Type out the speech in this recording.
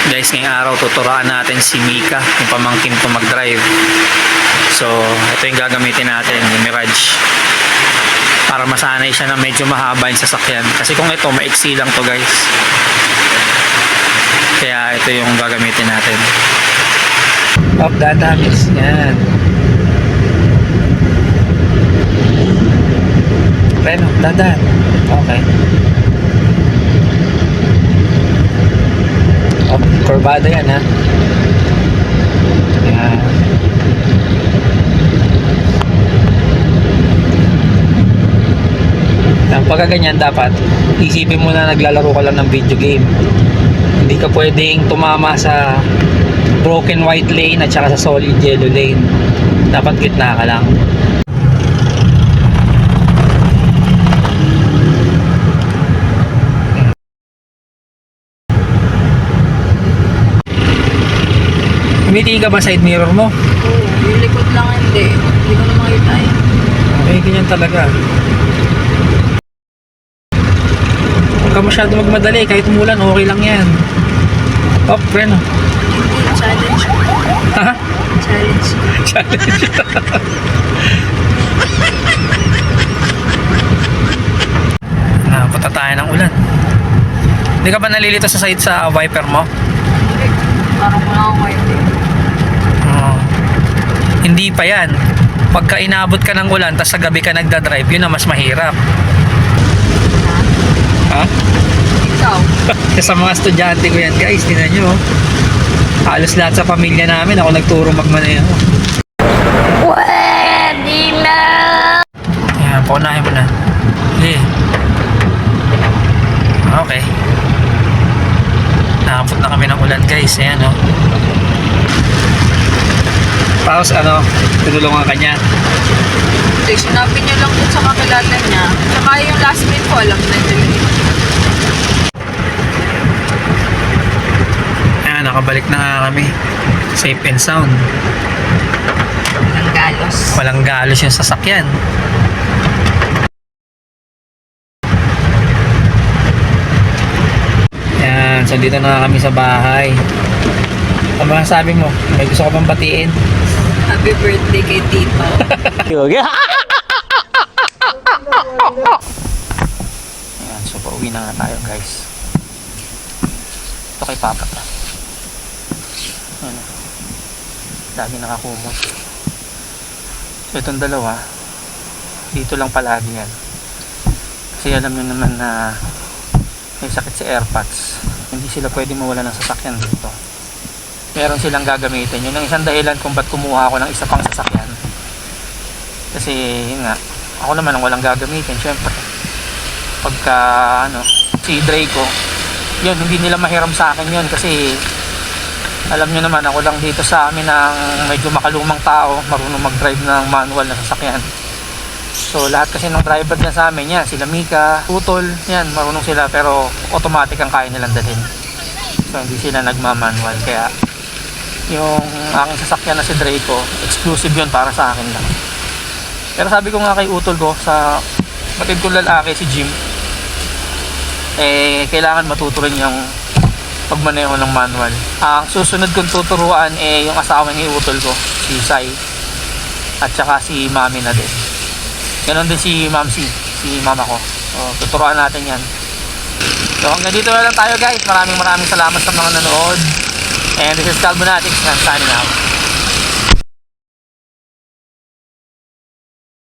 Guys, ngayong araw tuturuan natin si Mika, yung pamangkin ko mag-drive. So, ito yung gagamitin natin, yung Mirage. Para masanay siya na medyo mahaba yung sasakyan. Kasi kung ito, maiksi lang to guys. Kaya ito yung gagamitin natin. Up, dadamis. Yan. Reno, dadan. Okay. Up, kurbada yan ha. Yan. Pagka ganyan dapat isipin mo na naglalaro ka lang ng video game. Hindi ka pwedeng tumama sa broken white lane at saka sa solid yellow lane. Dapat gitna ka lang. Tumitingin ka ba side mirror mo? Oo, yung likod lang hindi. Hindi ko na makita eh. Okay, ganyan talaga. Huwag ka masyado magmadali. Kahit umulan, okay lang yan. Oh, Reno. Hindi, challenge ko. Ha? Challenge ko. Challenge. Napunta tayo ng ulan. Hindi ka ba nalilito sa side sa wiper mo? Hindi, parang wala akong white eh. Hindi pa yan. Pagka inabot ka ng ulan tapos sa gabi ka nagdadrive, yun na mas mahirap. Ha? Ikaw? Sa mga estudyante ko yan guys, tingnan nyo. Halos lahat sa pamilya namin ako nagturo magmaneho. Pwede na! Ayan, paunahin mo na. Okay. Okay. Nakapot na kami ng ulan guys. Ayan o. Tapos ano, tinulungan ka niya. Hindi, sinapin niyo lang dun sa kakilala niya. Tsaka yung last meal ko, alam na yun. Ayan, nakabalik na nga kami. Safe and sound. Ang galos. Walang galos yung sasakyan. Ayan, so dito na kami sa bahay. Ano ba sabi mo? May gusto ko bang batiin? Happy birthday kay Tito. Ayan, so pauwi na nga tayo guys. Ito kay Papa to. Ayan, dami nakakumot. So itong dalawa, dito lang palagi yan. Kasi alam nyo naman na may sakit sa airpods. Hindi sila pwede mawala ng sasakyan dito. Meron silang gagamitin. Yun ang isang dahilan kung ba't kumuha ako ng isa pang sasakyan. Kasi yun nga, ako naman ang walang gagamitin syempre. Pagka ano, si Draco, yun, hindi nila mahiram sa akin yun. Kasi alam nyo naman, ako lang dito sa amin ng medyo makalumang tao, marunong mag-drive ng manual na sasakyan. So lahat kasi ng driver na sa amin yan, sila Mika, Utol, yan, marunong sila pero automatic ang kaya nilang dalhin. So hindi sila nagmamanual. Kaya yung aking sasakyan na si Draco, exclusive yun para sa akin lang. Pero sabi ko nga kay Utol ko, sa batid kong lalaki si Jim, kailangan matuto rin yung pagmaneho ng manual. Ang susunod kong tuturuan yung asawa ni Utol ko, si Sai, at saka si Mami na din. Ganon din si Mamsi, si mama ko. So tuturuan natin yan. So hanggang dito na lang tayo guys. Maraming salamat sa mga nanood. And this is Calbonatics. I'm signing out.